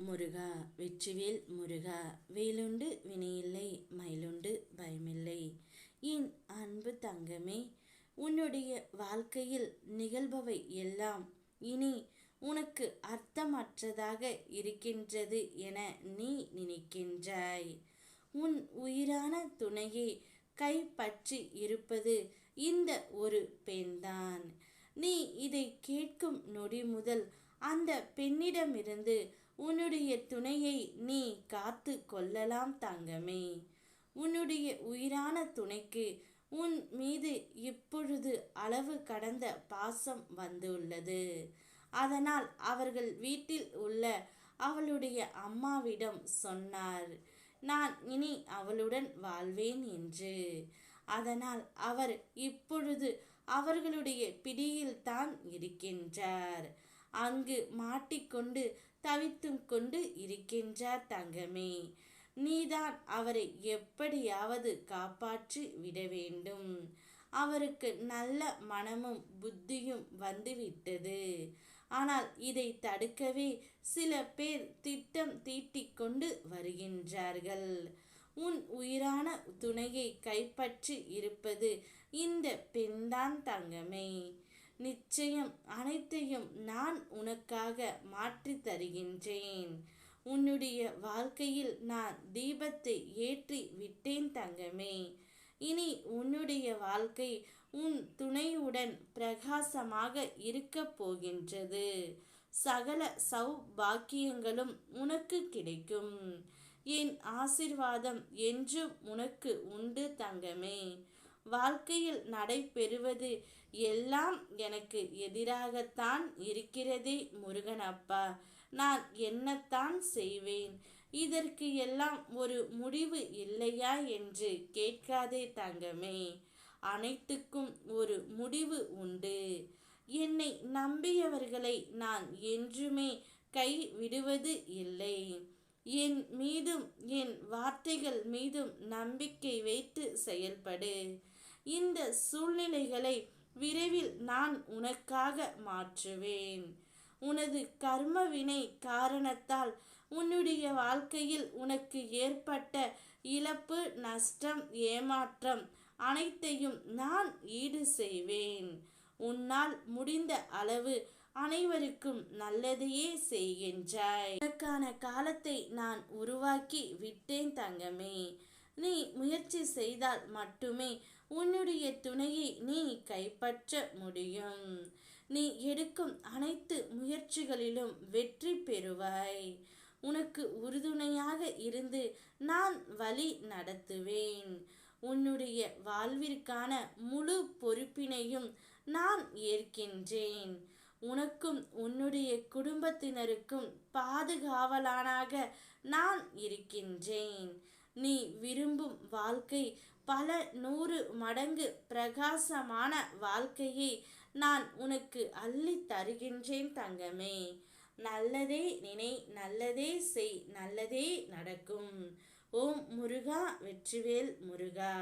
முருகா வெற்றிவேல் முருகா வேலுண்டு வினையில்லை மயிலுண்டு பயமில்லை. என் அன்பு தங்கமே, உன்னுடைய வாழ்க்கையில் நிகழ்பவை எல்லாம் இனி உனக்கு அர்த்தமற்றதாக இருக்கின்றது என நீ நினைக்கின்றாய். உன் உயிரான துணையை கைப்பற்றி இருப்பது இந்த ஒரு பெண்தான். நீ இதை கேட்கும் நொடி முதல் அந்த பெண்ணிடமிருந்து உன்னுடைய துணையை நீ காத்து கொள்ளலாம் தங்கமே. உன்னுடைய உயிரான துணைக்கு உன் மீது இப்பொழுது அளவு கடந்த பாசம் வந்துள்ளது. அதனால் அவர்கள் வீட்டில் உள்ள அவளுடைய அம்மாவிடம் சொன்னார், நான் இனி அவளுடன் வாழ்வேன் என்று. அதனால் அவர் இப்பொழுது அவர்களுடைய பிடியில் தான் இருக்கின்றார். அங்கு மாட்டிக்கொண்டு தவித்தும் கொண்டு இருக்கின்றார் தங்கமே. நீதான் அவரை எப்படியாவது காப்பாற்றி விட வேண்டும். அவருக்கு நல்ல மனமும் புத்தியும் வந்துவிட்டது. ஆனால் இதை தடுக்கவே சில பேர் திட்டம் தீட்டிக் கொண்டு வருகின்றார்கள். உன் உயிரான துணையை கைப்பற்றி இருப்பது இந்த பெண்தான் தங்கமே. நிச்சயம் அனைத்தையும் நான் உனக்காக மாற்றி தருகின்றேன். உன்னுடைய வாழ்க்கையில் நான் தீபத்தை ஏற்றி விட்டேன் தங்கமே. இனி உன்னுடைய வாழ்க்கை உன் துணையுடன் பிரகாசமாக இருக்க போகின்றது. சகல சௌபாக்கியங்களும் உனக்கு கிடைக்கும். என் ஆசிர்வாதம் என்றும் உனக்கு உண்டு தங்கமே. வாழ்க்கையில் நடைபெறுவது எல்லாம் எனக்கு எதிராகத்தான் இருக்கிறதே முருகனப்பா, நான் என்னத்தான் செய்வேன்? இதற்கு எல்லாம் ஒரு முடிவு இல்லையா என்று கேட்காதே தங்கமே. அனைத்துக்கும் ஒரு முடிவு உண்டு. என்னை நம்பியவர்களை நான் என்றுமே கை விடுவது இல்லை. என் மீதும் என் வார்த்தைகள் மீதும் நம்பிக்கை வைத்து செயல்படு. இந்த சூழ்நிலைகளை விரைவில் நான் உனக்காக மாற்றுவேன். உனது கர்மவினை காரணத்தால் உன்னுடைய வாழ்க்கையில் உனக்கு ஏற்பட்ட இழப்பு, நஷ்டம், ஏமாற்றம் அனைத்தையும் நான் ஈடு செய்வேன். உன்னால் முடிந்த அளவு அனைவருக்கும் நல்லதையே செய்கின்றாய். உனக்கான காலத்தை நான் உருவாக்கி விட்டேன் தங்கமே. நீ முயற்சி செய்தால் மட்டுமே உன்னுடைய துணையை நீ கைப்பற்ற முடியும். நீ எடுக்கும் அனைத்து முயற்சிகளிலும் வெற்றி பெறுவாய். உனக்கு உறுதுணையாக இருந்து நான் வழி நடத்துவேன். உன்னுடைய வாழ்விற்கான முழு பொறுப்பினையும் நான் ஏற்கின்றேன். உனக்கும் உன்னுடைய குடும்பத்தினருக்கும் பாதுகாவலனாக நான் இருக்கின்றேன். நீ விரும்பும் வாழ்க்கை பல 100 மடங்கு பிரகாசமான வாழ்க்கையை நான் உனக்கு அள்ளி தருகின்றேன் தங்கமே. நல்லதே நினை, நல்லதே செய், நல்லதே நடக்கும். ஓம் முருகா வெற்றிவேல் முருகா.